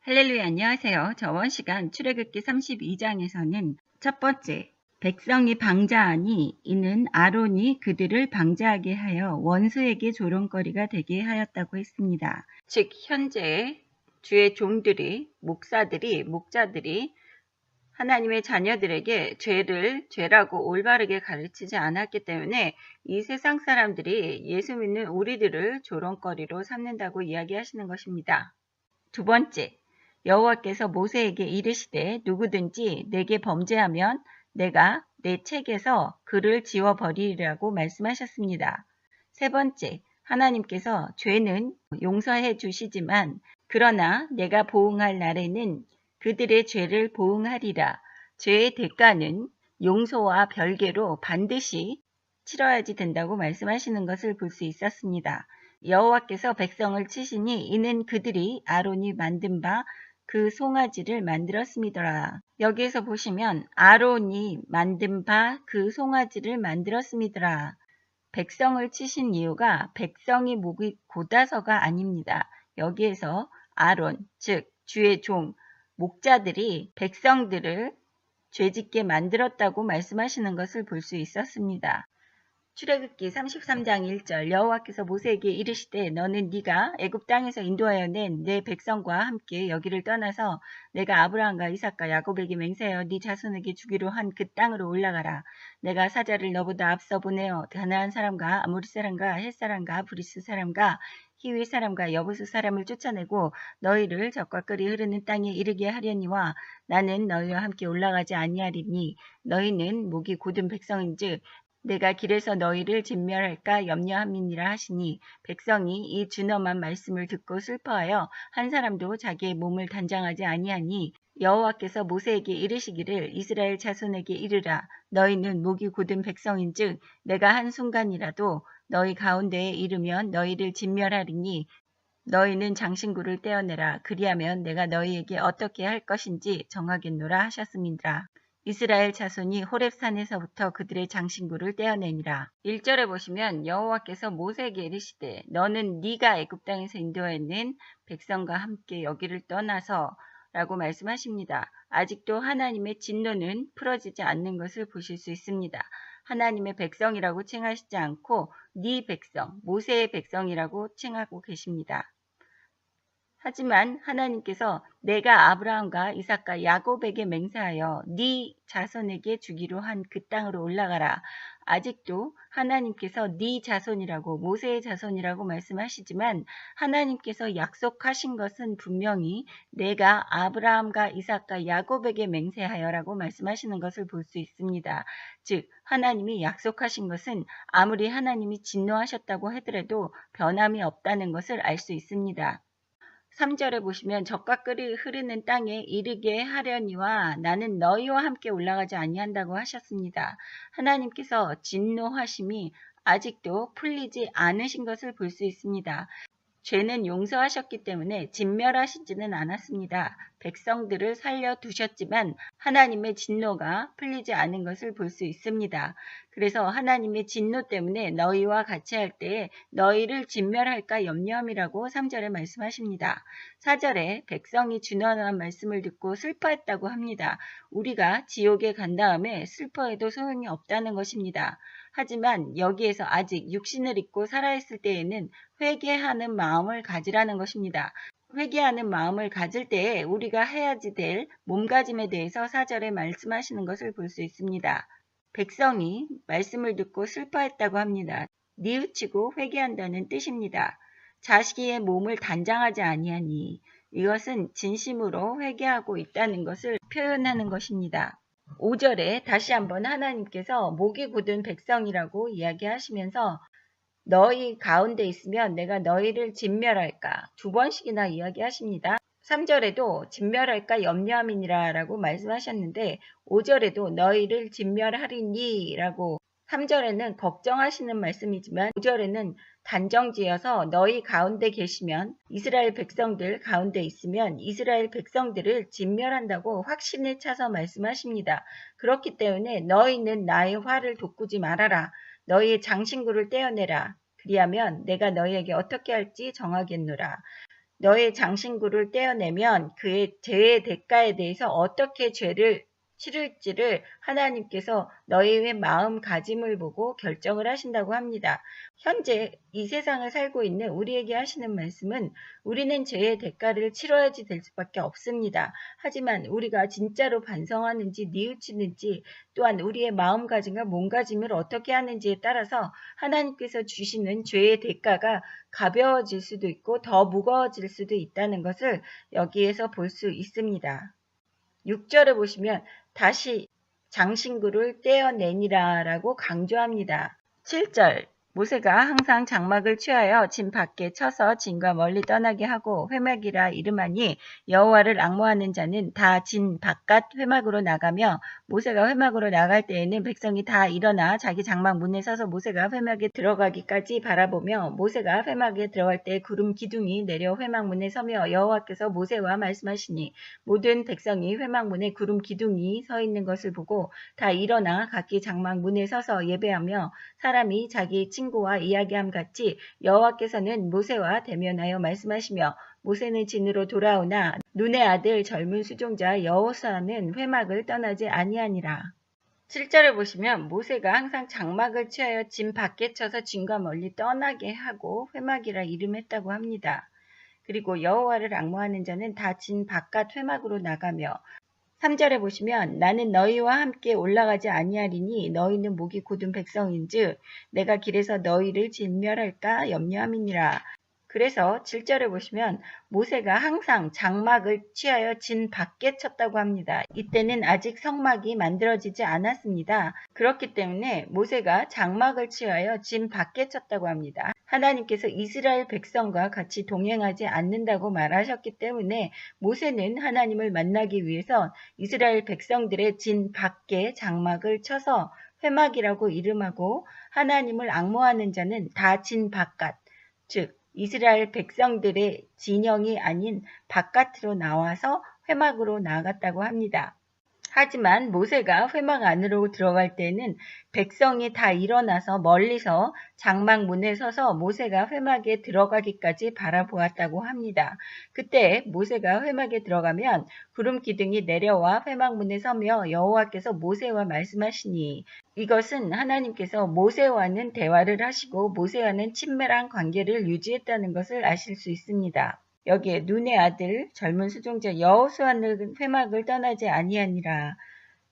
할렐루야, 안녕하세요. 저번 시간 출애굽기 32장에서는 첫 번째, 백성이 방자하니 이는 아론이 그들을 방자하게 하여 원수에게 조롱거리가 되게 하였다고 했습니다. 즉 현재 주의 종들이, 목자들이 하나님의 자녀들에게 죄를 죄라고 올바르게 가르치지 않았기 때문에 이 세상 사람들이 예수 믿는 우리들을 조롱거리로 삼는다고 이야기하시는 것입니다. 두 번째, 여호와께서 모세에게 이르시되 누구든지 내게 범죄하면 내가 내 책에서 그를 지워버리리라고 말씀하셨습니다. 세 번째, 하나님께서 죄는 용서해 주시지만 그러나 내가 보응할 날에는 그들의 죄를 보응하리라. 죄의 대가는 용서와 별개로 반드시 치러야지 된다고 말씀하시는 것을 볼 수 있었습니다. 여호와께서 백성을 치시니 이는 그들이 아론이 만든 바 그 송아지를 만들었음이더라. 여기에서 보시면 아론이 만든 바 그 송아지를 만들었음이더라. 백성을 치신 이유가 백성이 목이 곧아서가 아닙니다. 여기에서 아론, 즉 주의 종, 목자들이 백성들을 죄짓게 만들었다고 말씀하시는 것을 볼 수 있었습니다. 출애굽기 33장 1절 여호와께서 모세에게 이르시되 너는 네가 애굽 땅에서 인도하여 낸 내 백성과 함께 여기를 떠나서 내가 아브라함과 이삭과 야곱에게 맹세하여 네 자손에게 주기로 한 그 땅으로 올라가라. 내가 사자를 너보다 앞서 보내어 가나안 사람과 아모리 사람과 헷 사람과 브리스 사람과 히위 사람과 여부스 사람을 쫓아내고 너희를 적과 끓이 흐르는 땅에 이르게 하려니와 나는 너희와 함께 올라가지 아니하리니 너희는 목이 곧은 백성인즉 내가 길에서 너희를 진멸할까 염려함이니라 하시니 백성이 이 준엄한 말씀을 듣고 슬퍼하여 한 사람도 자기의 몸을 단장하지 아니하니 여호와께서 모세에게 이르시기를 이스라엘 자손에게 이르라 너희는 목이 곧은 백성인즉 내가 한순간이라도 너희 가운데에 이르면 너희를 진멸하리니 너희는 장신구를 떼어내라 그리하면 내가 너희에게 어떻게 할 것인지 정하겠노라 하셨음이니라. 이스라엘 자손이 호렙산에서부터 그들의 장신구를 떼어내니라. 1절에 보시면 여호와께서 모세에게 이르시되 너는 네가 애굽 땅에서 인도하는 백성과 함께 여기를 떠나서 라고 말씀하십니다. 아직도 하나님의 진노는 풀어지지 않는 것을 보실 수 있습니다. 하나님의 백성이라고 칭하시지 않고 네 백성, 모세의 백성이라고 칭하고 계십니다. 하지만 하나님께서 내가 아브라함과 이삭과 야곱에게 맹세하여 네 자손에게 주기로 한 그 땅으로 올라가라. 아직도 하나님께서 네 자손이라고 모세의 자손이라고 말씀하시지만 하나님께서 약속하신 것은 분명히 내가 아브라함과 이삭과 야곱에게 맹세하여라고 말씀하시는 것을 볼 수 있습니다. 즉 하나님이 약속하신 것은 아무리 하나님이 진노하셨다고 하더라도 변함이 없다는 것을 알 수 있습니다. 3절에 보시면 적과 끓이 흐르는 땅에 이르게 하려니와 나는 너희와 함께 올라가지 아니한다고 하셨습니다. 하나님께서 진노하심이 아직도 풀리지 않으신 것을 볼 수 있습니다. 죄는 용서하셨기 때문에 진멸하시지는 않았습니다. 백성들을 살려두셨지만 하나님의 진노가 풀리지 않은 것을 볼 수 있습니다. 그래서 하나님의 진노 때문에 너희와 같이 할 때에 너희를 진멸할까 염려함이라고 3절에 말씀하십니다. 4절에 백성이 준엄한 말씀을 듣고 슬퍼했다고 합니다. 우리가 지옥에 간 다음에 슬퍼해도 소용이 없다는 것입니다. 하지만 여기에서 아직 육신을 입고 살아있을 때에는 회개하는 마음을 가지라는 것입니다. 회개하는 마음을 가질 때에 우리가 해야지 될 몸가짐에 대해서 4절에 말씀하시는 것을 볼 수 있습니다. 백성이 말씀을 듣고 슬퍼했다고 합니다. 뉘우치고 회개한다는 뜻입니다. 자식의 몸을 단장하지 아니하니 이것은 진심으로 회개하고 있다는 것을 표현하는 것입니다. 5절에 다시 한번 하나님께서 목이 곧은 백성이라고 이야기하시면서 너희 가운데 있으면 내가 너희를 진멸할까 두 번씩이나 이야기하십니다. 3절에도 진멸할까 염려함이니라 라고 말씀하셨는데 5절에도 너희를 진멸하리니 라고 3절에는 걱정하시는 말씀이지만 5절에는 단정지어서 너희 가운데 계시면 이스라엘 백성들 가운데 있으면 이스라엘 백성들을 진멸한다고 확신에 차서 말씀하십니다. 그렇기 때문에 너희는 나의 화를 돋구지 말아라. 너희의 장신구를 떼어내라. 그리하면 내가 너희에게 어떻게 할지 정하겠노라. 너의 장신구를 떼어내면 그의 죄의 대가에 대해서 어떻게 죄를 치를지를 하나님께서 너희의 마음가짐을 보고 결정을 하신다고 합니다. 현재 이 세상을 살고 있는 우리에게 하시는 말씀은 우리는 죄의 대가를 치러야지 될 수밖에 없습니다. 하지만 우리가 진짜로 반성하는지 뉘우치는지 또한 우리의 마음가짐과 몸가짐을 어떻게 하는지에 따라서 하나님께서 주시는 죄의 대가가 가벼워질 수도 있고 더 무거워질 수도 있다는 것을 여기에서 볼 수 있습니다. 6절에 보시면 다시 장신구를 떼어내니라 라고 강조합니다. 7절 모세가 항상 장막을 취하여 진 밖에 쳐서 진과 멀리 떠나게 하고 회막이라 이름하니 여호와를 앙모하는 자는 다 진 바깥 회막으로 나가며 모세가 회막으로 나갈 때에는 백성이 다 일어나 자기 장막 문에 서서 모세가 회막에 들어가기까지 바라보며 모세가 회막에 들어갈 때 구름 기둥이 내려 회막 문에 서며 여호와께서 모세와 말씀하시니 모든 백성이 회막 문에 구름 기둥이 서 있는 것을 보고 다 일어나 각기 장막 문에 서서 예배하며 사람이 자기 친구와 이야기함 같이 여호와께서는 모세와 대면하여 말씀하시며 모세는 진으로 돌아오나 눈의 아들 젊은 수종자 여호수아는 회막을 떠나지 아니하니라. 7절을 보시면 모세가 항상 장막을 취하여 진 밖에 쳐서 진과 멀리 떠나게 하고 회막이라 이름했다고 합니다. 그리고 여호와를 앙모하는 자는 다 진 바깥 회막으로 나가며 3절에 보시면 나는 너희와 함께 올라가지 아니하리니 너희는 목이 곧은 백성인즉 내가 길에서 너희를 진멸할까 염려함이니라. 그래서 7절에 보시면 모세가 항상 장막을 취하여 진 밖에 쳤다고 합니다. 이때는 아직 성막이 만들어지지 않았습니다. 그렇기 때문에 모세가 장막을 취하여 진 밖에 쳤다고 합니다. 하나님께서 이스라엘 백성과 같이 동행하지 않는다고 말하셨기 때문에 모세는 하나님을 만나기 위해서 이스라엘 백성들의 진 밖에 장막을 쳐서 회막이라고 이름하고 하나님을 앙모하는 자는 다 진 바깥, 즉 이스라엘 백성들의 진영이 아닌 바깥으로 나와서 회막으로 나갔다고 합니다. 하지만 모세가 회막 안으로 들어갈 때는 백성이 다 일어나서 멀리서 장막 문에 서서 모세가 회막에 들어가기까지 바라보았다고 합니다. 그때 모세가 회막에 들어가면 구름 기둥이 내려와 회막 문에 서며 여호와께서 모세와 말씀하시니 이것은 하나님께서 모세와는 대화를 하시고 모세와는 친밀한 관계를 유지했다는 것을 아실 수 있습니다. 여기에 눈의 아들 젊은 수종자 여호수아는 회막을 떠나지 아니하니라.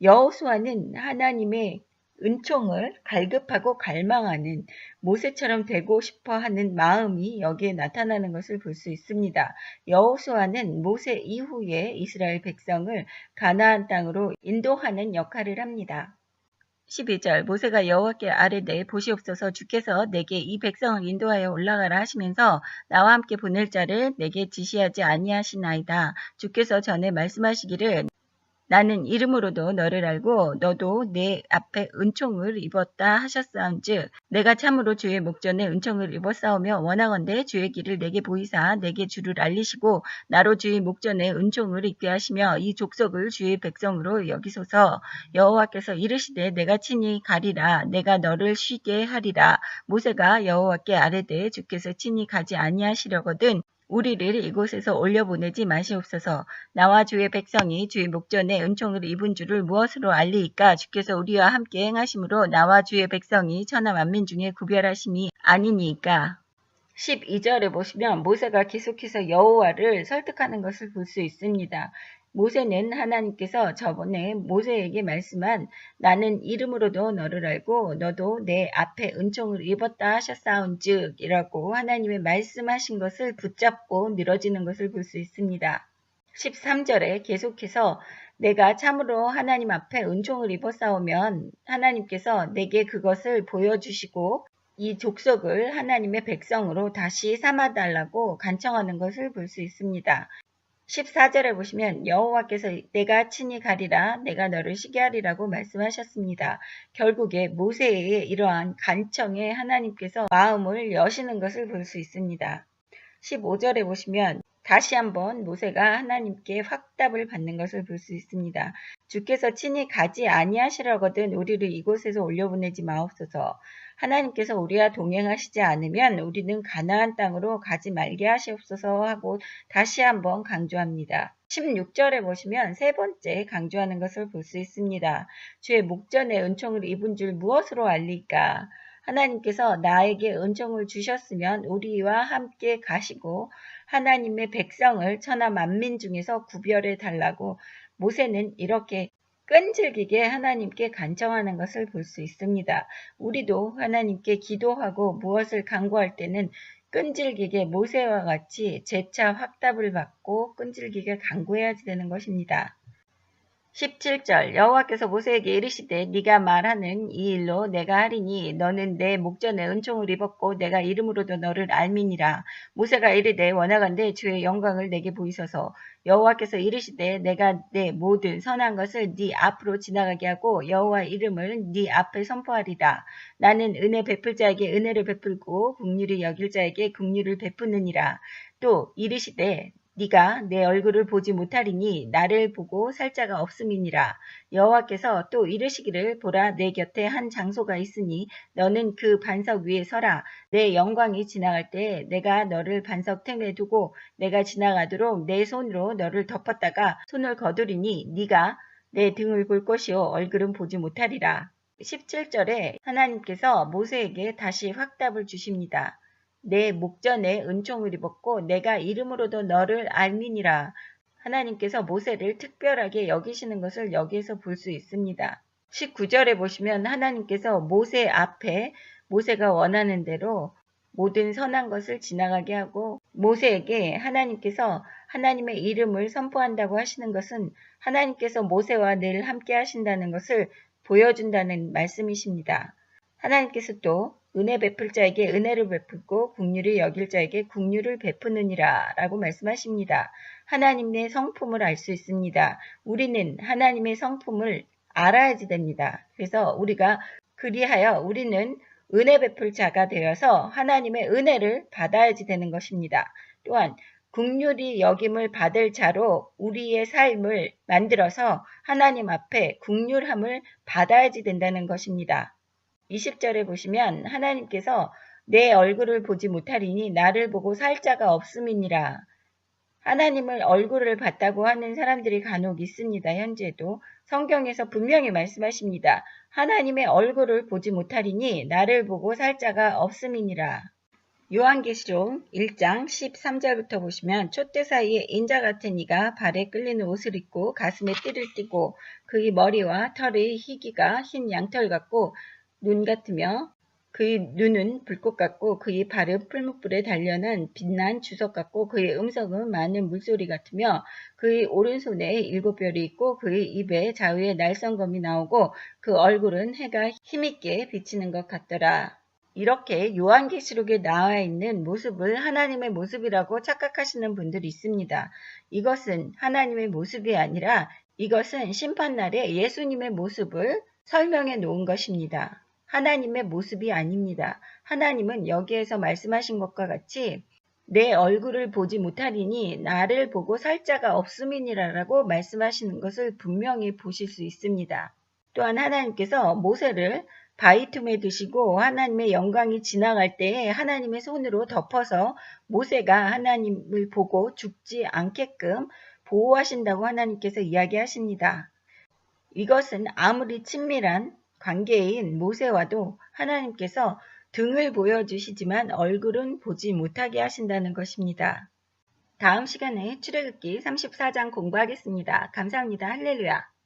여호수아는 하나님의 은총을 갈급하고 갈망하는 모세처럼 되고 싶어하는 마음이 여기에 나타나는 것을 볼 수 있습니다. 여호수아는 모세 이후에 이스라엘 백성을 가나안 땅으로 인도하는 역할을 합니다. 12절 모세가 여호와께 아뢰되 보시옵소서 주께서 내게 이 백성을 인도하여 올라가라 하시면서 나와 함께 보낼 자를 내게 지시하지 아니하시나이다. 주께서 전에 말씀하시기를 나는 이름으로도 너를 알고 너도 내 앞에 은총을 입었다 하셨사온즉 내가 참으로 주의 목전에 은총을 입었사오며 원하건대 주의 길을 내게 보이사 내게 주를 알리시고 나로 주의 목전에 은총을 입게 하시며 이 족속을 주의 백성으로 여기소서. 여호와께서 이르시되 내가 친히 가리라 내가 너를 쉬게 하리라. 모세가 여호와께 아뢰되 주께서 친히 가지 아니하시려거든 우리를 이곳에서 올려보내지 마시옵소서. 나와 주의 백성이 주의 목전에 은총을 입은 줄을 무엇으로 알리이까? 주께서 우리와 함께 행하심으로 나와 주의 백성이 천하 만민 중에 구별하심이 아니니까. 12절에 보시면 모세가 계속해서 여호와를 설득하는 것을 볼 수 있습니다. 모세는 하나님께서 저번에 모세에게 말씀한 나는 이름으로도 너를 알고 너도 내 앞에 은총을 입었다 하셨사온즉 이라고 하나님의 말씀하신 것을 붙잡고 늘어지는 것을 볼 수 있습니다. 13절에 계속해서 내가 참으로 하나님 앞에 은총을 입었사오면 하나님께서 내게 그것을 보여주시고 이 족속을 하나님의 백성으로 다시 삼아달라고 간청하는 것을 볼 수 있습니다. 14절에 보시면 여호와께서 내가 친히 가리라 내가 너를 쉬게 하리라고 말씀하셨습니다. 결국에 모세의 이러한 간청에 하나님께서 마음을 여시는 것을 볼 수 있습니다. 15절에 보시면 다시 한번 모세가 하나님께 확답을 받는 것을 볼 수 있습니다. 주께서 친히 가지 아니하시려거든 우리를 이곳에서 올려보내지 마옵소서. 하나님께서 우리와 동행하시지 않으면 우리는 가나안 땅으로 가지 말게 하시옵소서 하고 다시 한번 강조합니다. 16절에 보시면 세 번째 강조하는 것을 볼 수 있습니다. 주의 목전에 은총을 입은 줄 무엇으로 알릴까? 하나님께서 나에게 은총을 주셨으면 우리와 함께 가시고 하나님의 백성을 천하 만민 중에서 구별해 달라고 모세는 이렇게 끈질기게 하나님께 간청하는 것을 볼 수 있습니다. 우리도 하나님께 기도하고 무엇을 간구할 때는 끈질기게 모세와 같이 재차 확답을 받고 끈질기게 간구해야 되는 것입니다. 17절 여호와께서 모세에게 이르시되 네가 말하는 이 일로 내가 하리니 너는 내 목전에 은총을 입었고 내가 이름으로도 너를 알미니라. 모세가 이르되 원하건대 주의 영광을 내게 보이소서. 여호와께서 이르시되 내가 내 모든 선한 것을 네 앞으로 지나가게 하고 여호와 이름을 네 앞에 선포하리라. 나는 은혜 베풀 자에게 은혜를 베풀고 긍휼히 여길 자에게 긍휼을 베푸느니라. 또 이르시되 네가 내 얼굴을 보지 못하리니 나를 보고 살 자가 없음이니라. 여호와께서 또 이르시기를 보라 내 곁에 한 장소가 있으니 너는 그 반석 위에 서라. 내 영광이 지나갈 때 내가 너를 반석 틈에 두고 내가 지나가도록 내 손으로 너를 덮었다가 손을 거두리니 네가 내 등을 볼 것이요 얼굴은 보지 못하리라. 17절에 하나님께서 모세에게 다시 확답을 주십니다. 내 목전에 은총을 입었고 내가 이름으로도 너를 알미니라. 하나님께서 모세를 특별하게 여기시는 것을 여기에서 볼 수 있습니다. 19절에 보시면 하나님께서 모세 앞에 모세가 원하는 대로 모든 선한 것을 지나가게 하고 모세에게 하나님께서 하나님의 이름을 선포한다고 하시는 것은 하나님께서 모세와 늘 함께 하신다는 것을 보여준다는 말씀이십니다. 하나님께서 또 은혜 베풀 자에게 은혜를 베풀고 긍휼히 여길 자에게 긍휼을 베푸느니라 라고 말씀하십니다. 하나님의 성품을 알 수 있습니다. 우리는 하나님의 성품을 알아야지 됩니다. 그래서 우리가 그리하여 우리는 은혜 베풀 자가 되어서 하나님의 은혜를 받아야지 되는 것입니다. 또한 긍휼히 여김을 받을 자로 우리의 삶을 만들어서 하나님 앞에 긍휼함을 받아야지 된다는 것입니다. 20절에 보시면 하나님께서 내 얼굴을 보지 못하리니 나를 보고 살 자가 없음이니라. 하나님을 얼굴을 봤다고 하는 사람들이 간혹 있습니다. 현재도 성경에서 분명히 말씀하십니다. 하나님의 얼굴을 보지 못하리니 나를 보고 살 자가 없음이니라. 요한계시록 1장 13절부터 보시면 촛대 사이에 인자 같은 이가 발에 끌리는 옷을 입고 가슴에 띠를 띠고 그의 머리와 털의 희기가 흰 양털 같고 눈 같으며 그의 눈은 불꽃 같고 그의 발은 풀무불에 달려는 빛난 주석 같고 그의 음성은 많은 물소리 같으며 그의 오른손에 7별이 있고 그의 입에 좌우에 날성검이 나오고 그 얼굴은 해가 힘있게 비치는 것 같더라. 이렇게 요한계시록에 나와 있는 모습을 하나님의 모습이라고 착각하시는 분들이 있습니다. 이것은 하나님의 모습이 아니라 이것은 심판날에 예수님의 모습을 설명해 놓은 것입니다. 하나님의 모습이 아닙니다. 하나님은 여기에서 말씀하신 것과 같이 내 얼굴을 보지 못하리니 나를 보고 살 자가 없음이니라라고 말씀하시는 것을 분명히 보실 수 있습니다. 또한 하나님께서 모세를 바위 틈에 두시고 하나님의 영광이 지나갈 때에 하나님의 손으로 덮어서 모세가 하나님을 보고 죽지 않게끔 보호하신다고 하나님께서 이야기하십니다. 이것은 아무리 친밀한 관계인 모세와도 하나님께서 등을 보여주시지만 얼굴은 보지 못하게 하신다는 것입니다. 다음 시간에 출애굽기 34장 공부하겠습니다. 감사합니다. 할렐루야.